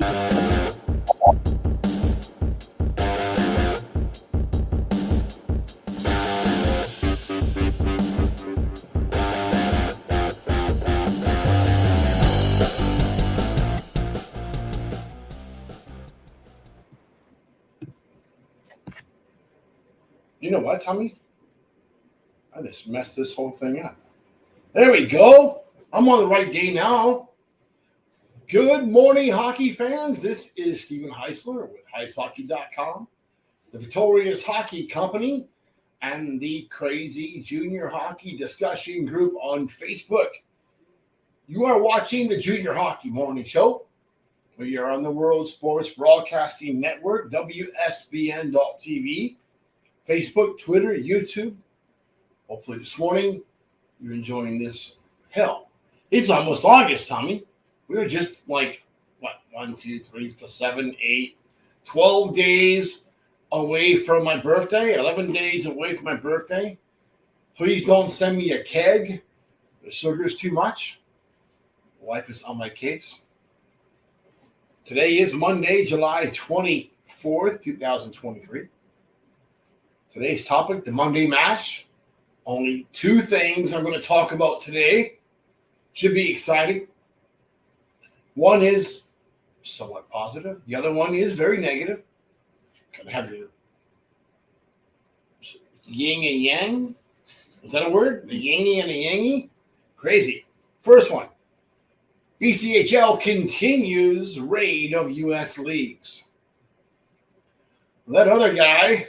You know what, Tommy? I just messed this whole thing up. There we go. I'm on the right day now. Good morning, hockey fans. This is Steven Heisler with HeisHockey.com, the Victorious Hockey Company, and the Crazy Junior Hockey Discussion Group on Facebook. You are watching the Junior Hockey Morning Show. We are on the World Sports Broadcasting Network, WSBN.TV, Facebook, Twitter, YouTube. Hopefully this morning you're enjoying this. Hell, it's almost August, Tommy. We're just like, 1, 2, 3, 4, 7, 8, 12 days away from my birthday, 11 days away from my birthday. Please don't send me a keg. The sugar's too much. Wife is on my case. Today is Monday, July 24th, 2023. Today's topic, the Monday Mash. Only two things I'm going to talk about today. Should be exciting. One is somewhat positive. The other one is very negative. Kind of have your yin and yang. Is that a word? The yingy and the yangy? Crazy. First one. BCHL continues raid of U.S. leagues. That other guy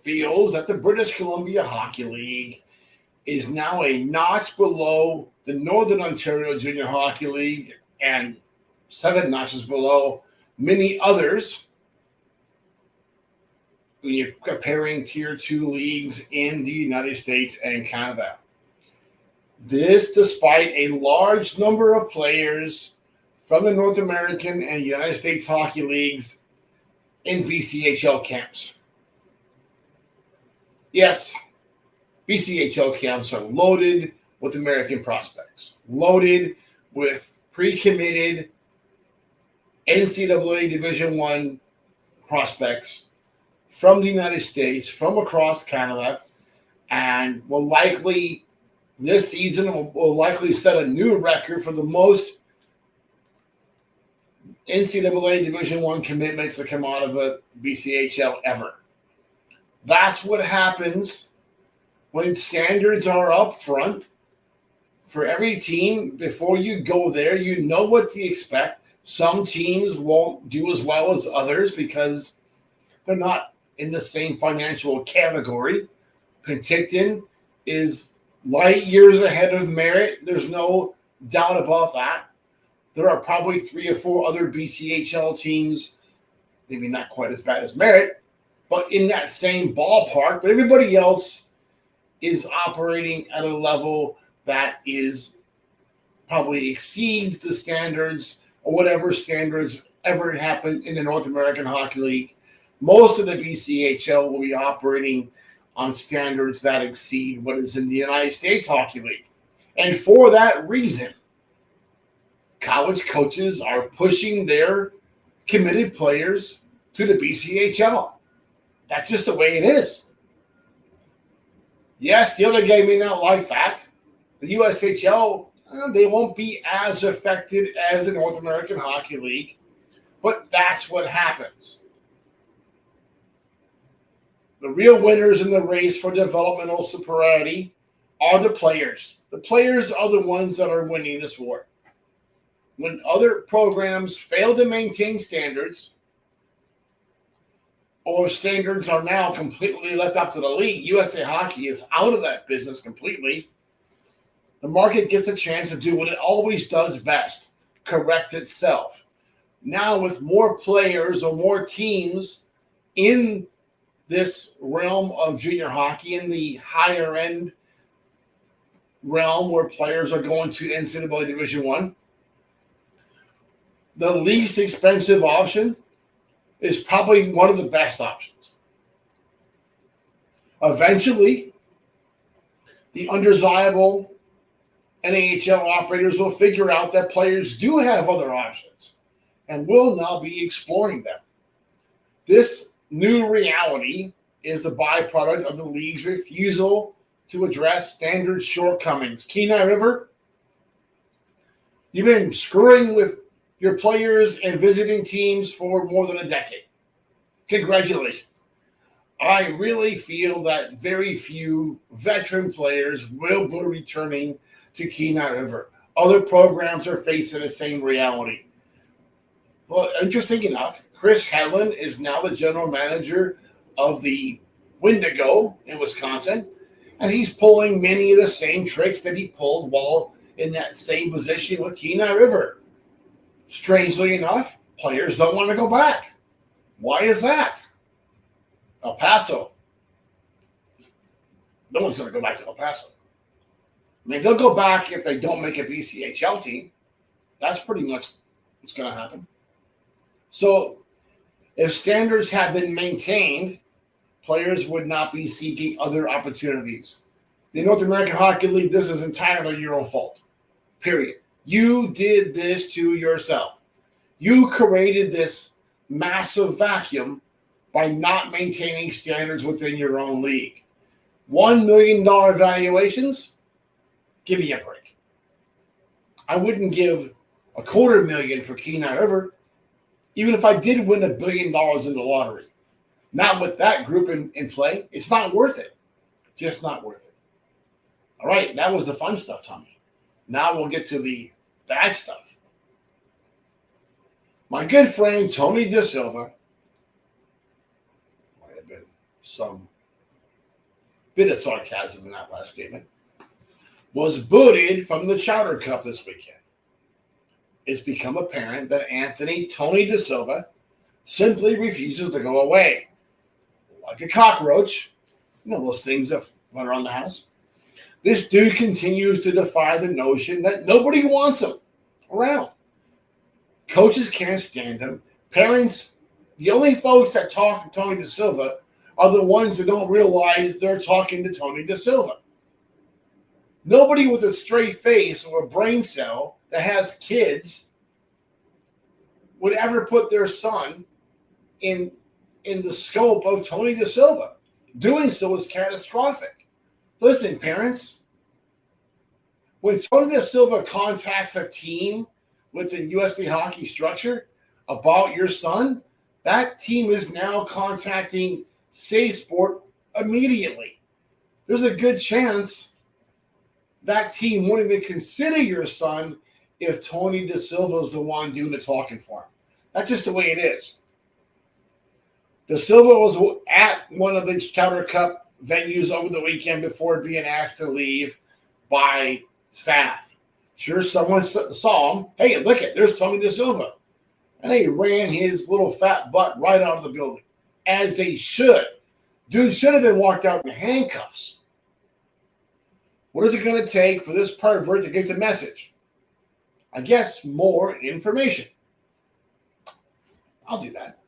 feels that the British Columbia Hockey League is now a notch below the Northern Ontario Junior Hockey League and 7 notches below many others when you're comparing Tier 2 leagues in the United States and Canada. This despite a large number of players from the North American and United States Hockey Leagues in BCHL camps. Yes, BCHL camps are loaded with American prospects, loaded with pre-committed NCAA Division I prospects from the United States, from across Canada, and will likely, this season, will likely set a new record for the most NCAA Division I commitments to come out of a BCHL ever. That's what happens when standards are up front for every team. Before you go there, you know what to expect. Some teams won't do as well as others because they're not in the same financial category. Penticton is light years ahead of Merritt. There's no doubt about that. There are probably 3 or 4 other BCHL teams, maybe not quite as bad as Merritt, but in that same ballpark. But everybody else is operating at a level that is probably exceeds the standards or whatever standards ever happened in the North American Hockey League. Most of the BCHL will be operating on standards that exceed what is in the United States Hockey League. And for that reason, college coaches are pushing their committed players to the BCHL. That's just the way it is. Yes, the other guy may not like that. The USHL, they won't be as affected as the North American Hockey League, but that's what happens. The real winners in the race for developmental superiority are the players. The players are the ones that are winning this war. When other programs fail to maintain standards, or standards are now completely left up to the league, USA Hockey is out of that business completely. The market gets a chance to do what it always does best, correct itself. Now with more players or more teams in this realm of junior hockey, in the higher end realm where players are going to NCAA Division I, the least expensive option is probably one of the best options. Eventually, the undesirable NAHL operators will figure out that players do have other options and will now be exploring them. This new reality is the byproduct of the league's refusal to address standard shortcomings. Kenai River, you've been screwing with your players and visiting teams for more than a decade. Congratulations. I really feel that very few veteran players will be returning to Kenai River. Other programs are facing the same reality. Well, interesting enough, Chris Hedlund is now the general manager of the Wendigo in Wisconsin, and he's pulling many of the same tricks that he pulled while in that same position with Kenai River. Strangely enough, players don't want to go back. Why is that? El Paso. No one's going to go back to El Paso. I mean, they'll go back if they don't make a BCHL team. That's pretty much what's going to happen. So if standards had been maintained, players would not be seeking other opportunities. The North American Hockey League, this is entirely your own fault. Period. You did this to yourself. You created this massive vacuum by not maintaining standards within your own league. $1 million valuations? Give me a break. I wouldn't give $250,000 for Kenai River, even if I did win $1 billion in the lottery. Not with that group in play. It's not worth it. Just not worth it. All right, that was the fun stuff, Tommy. Now we'll get to the bad stuff. My good friend Tony Da Silva, might have been some bit of sarcasm in that last statement, was booted from the Chowder Cup this weekend. It's become apparent that Tony Da Silva simply refuses to go away. Like a cockroach, you know those things that run around the house. This dude continues to defy the notion that nobody wants him around. Coaches can't stand him. Parents, the only folks that talk to Tony Da Silva are the ones that don't realize they're talking to Tony Da Silva. Nobody with a straight face or a brain cell that has kids would ever put their son in the scope of Tony Da Silva. Doing so is catastrophic. Listen, parents, when Tony Da Silva contacts a team within USA Hockey structure about your son, that team is now contacting Save Sport immediately. There's a good chance that team won't even consider your son if Tony Da Silva is the one doing the talking for him. That's just the way it is. Da Silva was at one of the Chowder Cup venues over the weekend before being asked to leave by staff. Sure, someone saw him. Hey, look it, there's Tony Da Silva. And they ran his little fat butt right out of the building, as they should. Dude should have been walked out in handcuffs. What is it going to take for this pervert to get the message? I guess more information. I'll do that.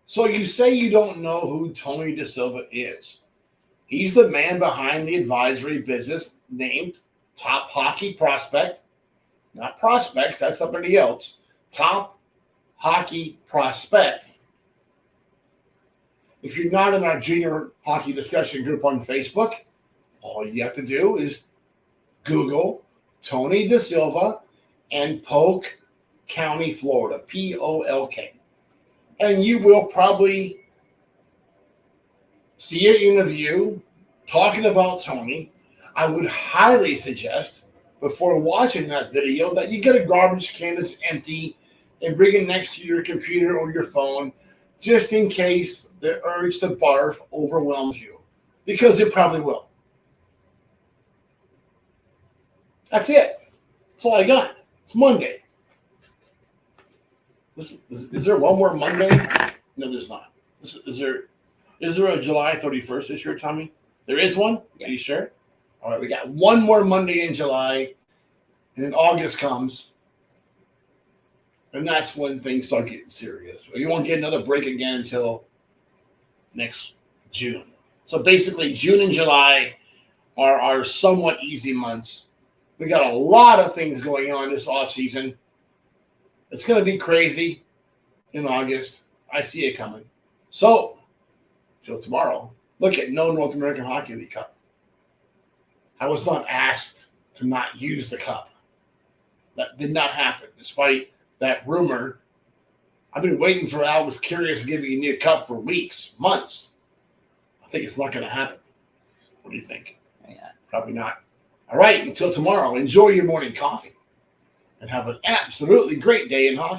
So you say you don't know who Tony Da Silva is. He's the man behind the advisory business named Top Hockey Prospect. Not prospects, that's somebody else. Top Hockey Prospect. If you're not in our junior hockey discussion group on Facebook, all you have to do is Google Tony Da Silva and Polk County, Florida, Polk. And you will probably see an interview talking about Tony. I would highly suggest before watching that video that you get a garbage can that's empty and bring it next to your computer or your phone just in case the urge to barf overwhelms you, because it probably will. That's it. That's all I got. It's Monday. Is there one more Monday? No, there's not. Is there a July 31st this year, Tommy? There is one? Are you sure? All right, we got one more Monday in July, and then August comes, and that's when things start getting serious. You won't get another break again until next June. So basically, June and July are somewhat easy months. We got a lot of things going on this off season. It's going to be crazy in August. I see it coming. So, till tomorrow, look at no North American Hockey League Cup. I was not asked to not use the cup. That did not happen, despite that rumor. I've been waiting for Alex Curious giving me a cup for weeks, months. I think it's not going to happen. What do you think? Yeah. Probably not. All right, until tomorrow, enjoy your morning coffee and have an absolutely great day in hockey.